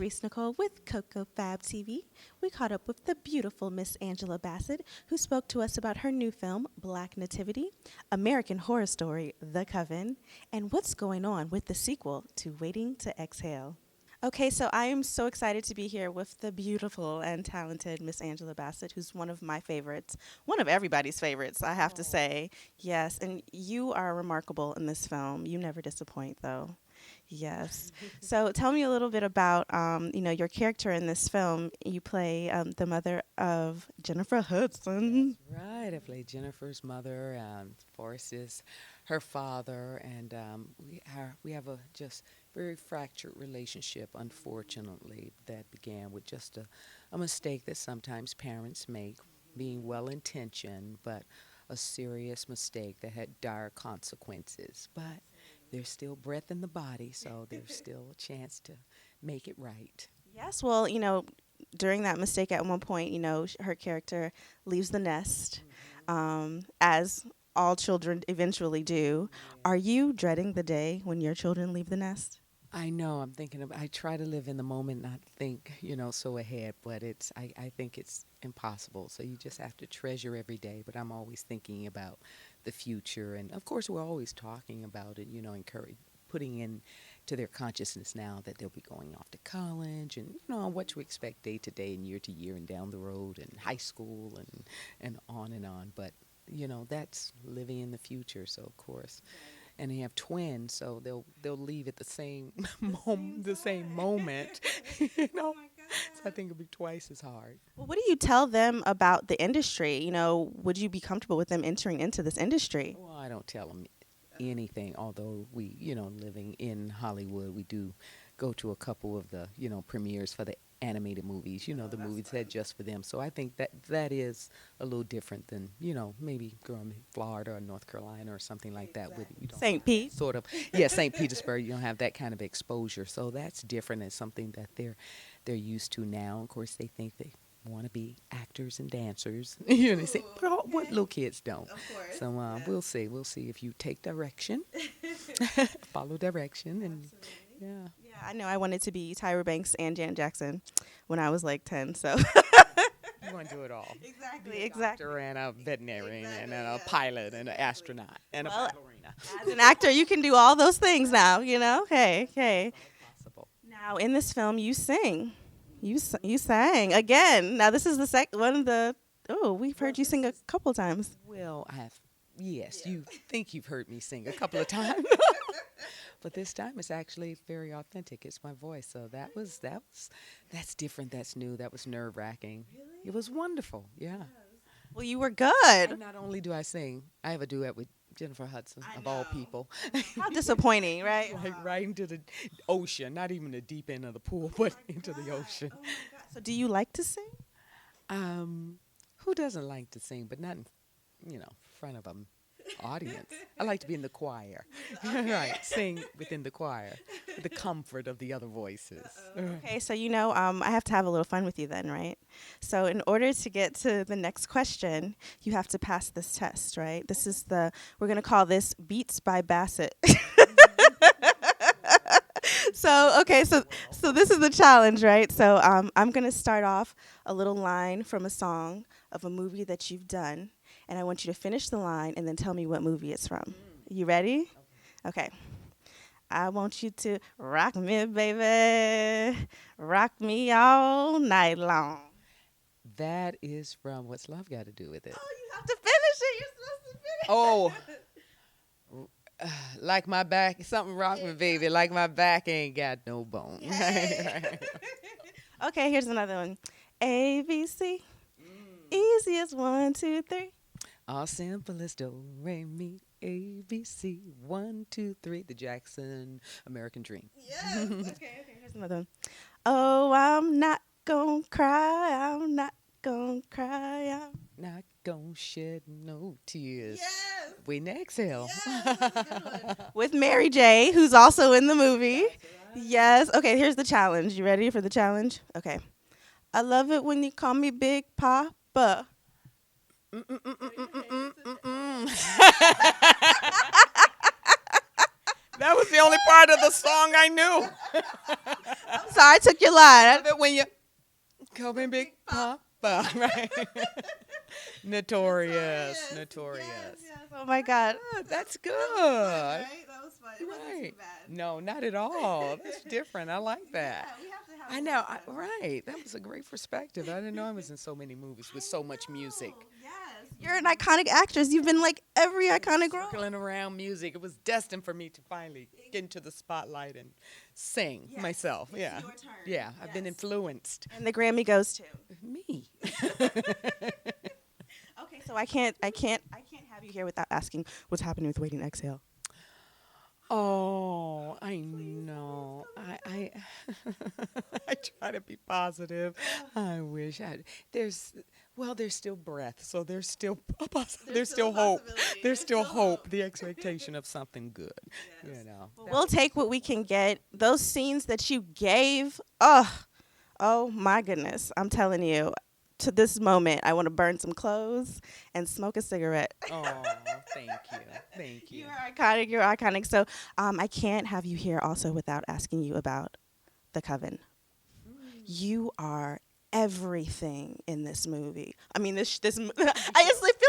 Reese Nicole with Coco Fab TV. We caught up with the beautiful Miss Angela Bassett, who spoke to us about her new film, Black Nativity, American Horror Story, The Coven, and what's going on with the sequel to Waiting to Exhale. Okay, so I am so excited to be here with the beautiful and talented Miss Angela Bassett, who's one of my favorites, one of everybody's favorites, I have to say. Yes, and you are remarkable in this film. You never disappoint, though. Yes. So tell me a little bit about, your character in this film. You play the mother of Jennifer Hudson. Right, I played Jennifer's mother, Forrest is her father, and we have a just very fractured relationship, unfortunately, that began with just a mistake that sometimes parents make, being well-intentioned, but a serious mistake that had dire consequences. But there's still breath in the body, so there's still a chance to make it right. Yes, well, during that mistake at one point, her character leaves the nest, as all children eventually do. Are you dreading the day when your children leave the nest? I know. I try to live in the moment, not think, so ahead, but I think it's impossible. So you just have to treasure every day. But I'm always thinking about the future. And of course, we're always talking about it, encourage, putting in to their consciousness now that they'll be going off to college and, what to expect day to day and year and down the road and high school and on and on. But, that's living in the future. So, of course. And they have twins, so they'll leave at the same moment, So I think it'll be twice as hard. Well, what do you tell them about the industry? Would you be comfortable with them entering into this industry? Well, I don't tell them anything, although we, living in Hollywood, we do go to a couple of the, premieres for the animated movies, the movies that just for them. So I think that is a little different than, maybe growing in Florida or North Carolina or something like that. With St. Pete. Sort of. Yeah, St. Petersburg, you don't have that kind of exposure. So that's different and something that they're used to now. Of course, they think they want to be actors and dancers. They say, well, what little kids don't. Of course. So we'll see. We'll see if you take direction, follow direction, and yeah. Yeah, I know. I wanted to be Tyra Banks and Janet Jackson when I was like 10. So You want to do it all. exactly. Doctor and a veterinarian and a pilot and an astronaut and a ballerina. As an actor, you can do all those things now. Hey. Possible. Now in this film, you sing. You sang again. Now this is the one of the. Oh, we've heard you sing a couple times. Well, I have. Yes, you think you've heard me sing a couple of times. But this time it's actually very authentic. It's my voice. So that's different. That's new. That was nerve-wracking. Really? It was wonderful. Yeah. Well, you were good. And not only do I sing, I have a duet with Jennifer Hudson, of all people. How disappointing, right? Like right into the ocean, not even the deep end of the pool, but into the ocean. Oh my God. So do you like to sing? Who doesn't like to sing, but not in, front of an audience. I like to be in the choir. Right, sing within the choir, with the comfort of the other voices. Okay, so I have to have a little fun with you then, right? So in order to get to the next question, you have to pass this test, right? We're going to call this Beats by Bassett. So this is the challenge, right? So I'm going to start off a little line from a song of a movie that you've done, and I want you to finish the line and then tell me what movie it's from. You ready? Okay. I want you to rock me, baby, rock me all night long. That is from What's Love Got to Do with It? Oh, you have to finish it. You're supposed to finish. Oh. Like my back, something rock me, baby. Like my back ain't got no bone. Okay, here's another one. A, B, C. Easy as 1, 2, 3. All simple as do, re, mi, A, B, C. 1, 2, 3. The Jackson American Dream. Yes. Okay. Here's another one. Oh, I'm not gonna cry. I'm not gonna cry. I'm not gonna shed no tears. Yes. Wait and exhale. Yes, that's a good one. With Mary J., who's also in the movie. Right. Yes. Okay, here's the challenge. You ready for the challenge? Okay. I love it when you call me Big Papa. That was the only part of the song I knew. I'm sorry, I took your line. That when you come in Big Papa, right? Notorious, notorious. Yes. Oh my God. That's good. That was fun. It wasn't too Right. bad. No, not at all. That's different. I like that. Yeah, we have to have I a know. little fun. Right. That was a great perspective. I didn't know I was in so many movies with so much music. Yes. You're an iconic actress. You've been like every iconic role. Circling around music. It was destined for me to finally get into the spotlight and sing Yes, myself. it's Yeah. your turn. Yeah. I've been Yes. influenced. And the Grammy goes to. Me. Okay, so I can't have you here without asking what's happening with Waiting to Exhale. Oh, I know. I I try to be positive. I wish I there's well, there's still breath, so there's still there's still hope. There's still hope, the expectation of something good. You know. We'll take what we can get. Those scenes that you gave, oh my goodness. I'm telling you, to this moment, I want to burn some clothes and smoke a cigarette. Oh, thank you. Thank you. You're iconic. You're iconic. So I can't have you here also without asking you about the Coven. You are everything in this movie. I mean, it feels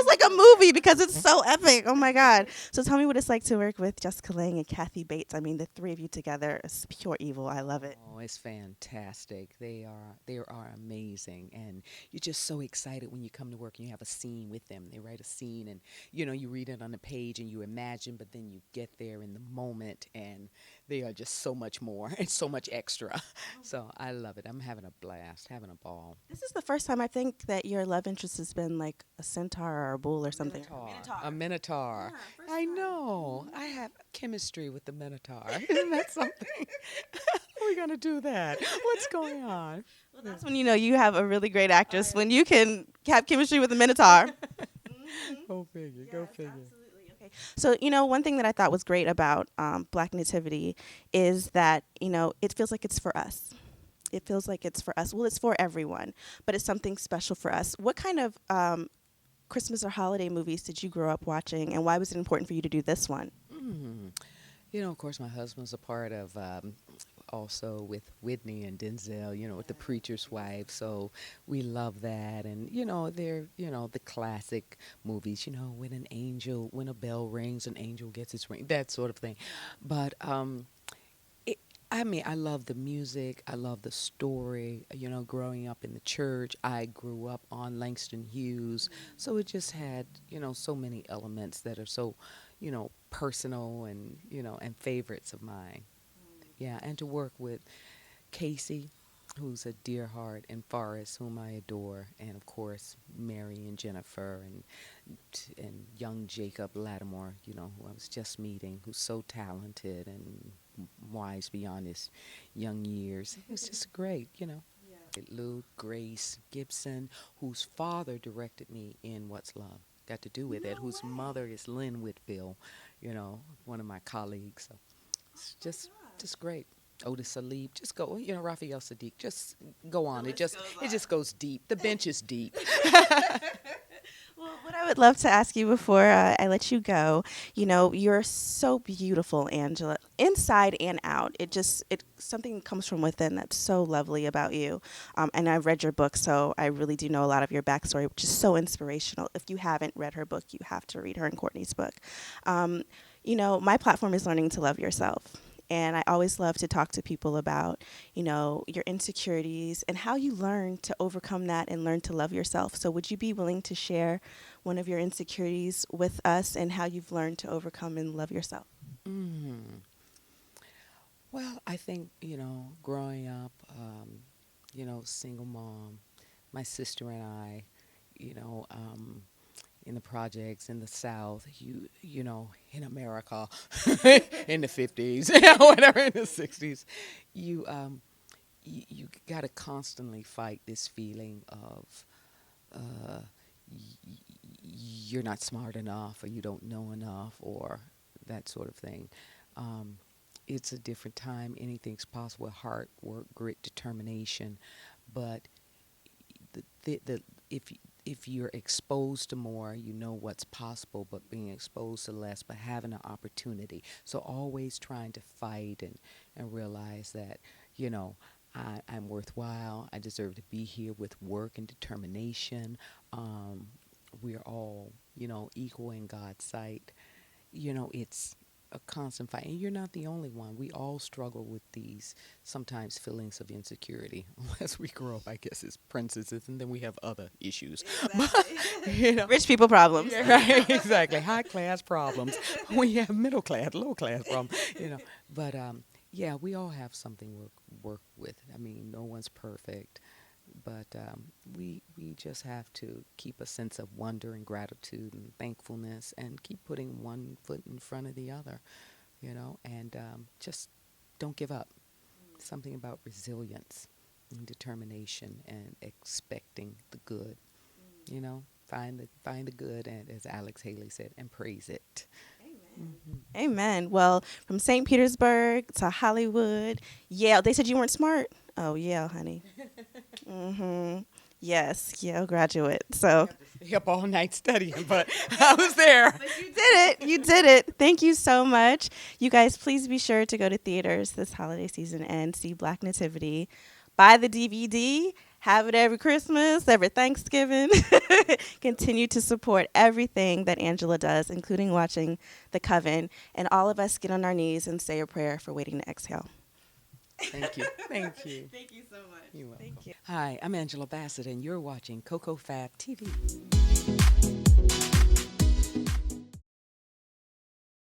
like a movie because it's so epic. Oh my God! So tell me what it's like to work with Jessica Lange and Kathy Bates. I mean, the three of you together is pure evil. I love it. Oh, it's fantastic. They are amazing, and you're just so excited when you come to work and you have a scene with them. They write a scene, and you read it on the page and you imagine, but then you get there in the moment, and they are just so much more and so much extra. So I love it. I'm having a blast, having a ball. This is the first time I think that your love interest has been like a centaur or a bull or something. A minotaur. Yeah, first I time. know. I have chemistry with the minotaur. Isn't that something? How are we gonna do that? What's going on? Well, that's when you know you have a really great actress when you can have chemistry with a minotaur. Go figure. Go figure. Absolutely. Okay. So, one thing that I thought was great about Black Nativity is that, it feels like it's for us. It feels like it's for us. Well, it's for everyone, but it's something special for us. What kind of Christmas or holiday movies did you grow up watching, and why was it important for you to do this one? Of course, my husband's a part of also with Whitney and Denzel, with the preacher's wife. So we love that. And, they're, the classic movies, when a bell rings, an angel gets its ring, that sort of thing. But, I love the music. I love the story. Growing up in the church, I grew up on Langston Hughes. So it just had, so many elements that are so, personal and favorites of mine. Yeah, and to work with Casey, who's a dear heart, and Forrest, whom I adore, and of course Mary and Jennifer and young Jacob Lattimore, who I was just meeting, who's so talented and wise beyond his young years. It was just great. Lou Grace Gibson, whose father directed me in What's Love, got to do with it, whose mother is Lynn Whitfield, one of my colleagues. So it's just great. Otis Salib, just go, Raphael Sadiq, just go on. It just goes deep. The bench is deep. Well, what I would love to ask you before I let you go, you're so beautiful, Angela, inside and out. Something comes from within that's so lovely about you. And I've read your book, so I really do know a lot of your backstory, which is so inspirational. If you haven't read her book, you have to read her and Courtney's book. My platform is learning to love yourself. And I always love to talk to people about, your insecurities and how you learn to overcome that and learn to love yourself. So would you be willing to share one of your insecurities with us and how you've learned to overcome and love yourself? Well, I think, growing up, single mom, my sister and I, in the projects in the South, in America, in the 50s, whatever, in the 60s, you got to constantly fight this feeling of you're not smart enough, or you don't know enough, or that sort of thing. It's a different time. Anything's possible. Hard work, grit, determination, but the if if you're exposed to more, you know what's possible, but being exposed to less, but having an opportunity. So always trying to fight and realize that, you know, I'm worthwhile. I deserve to be here with work and determination. We're all, you know, equal in God's sight. You know, it's a constant fight. And you're not the only one. We all struggle with these sometimes feelings of insecurity. As we grow up, I guess, as princesses, and then we have other issues. Exactly. You know, Rich people problems. yeah, right, exactly. High class problems. We have middle class, low class problems. You know, but yeah, we all have something we work with. I mean, no one's perfect, but we just have to keep a sense of wonder and gratitude and thankfulness, and keep putting one foot in front of the other. You know, and just don't give up. Something about resilience and determination and expecting the good. You know, find the good, and as Alex Haley said, and praise it. Amen. Well, from St. Petersburg to Hollywood, Yale. They said you weren't smart. Oh, Yale, honey. Mm-hmm. Yes, Yale graduate. So Stay up all night studying, but I was there. you did it. You did it. Thank you so much. You guys, please be sure to go to theaters this holiday season and see Black Nativity. Buy the DVD. Have it every Christmas, every Thanksgiving. Continue to support everything that Angela does, including watching The Coven. And all of us get on our knees and say a prayer for Waiting to Exhale. Thank you. Thank you. Thank you so much. You're welcome. Thank you. Hi, I'm Angela Bassett, and you're watching Coco Fab TV.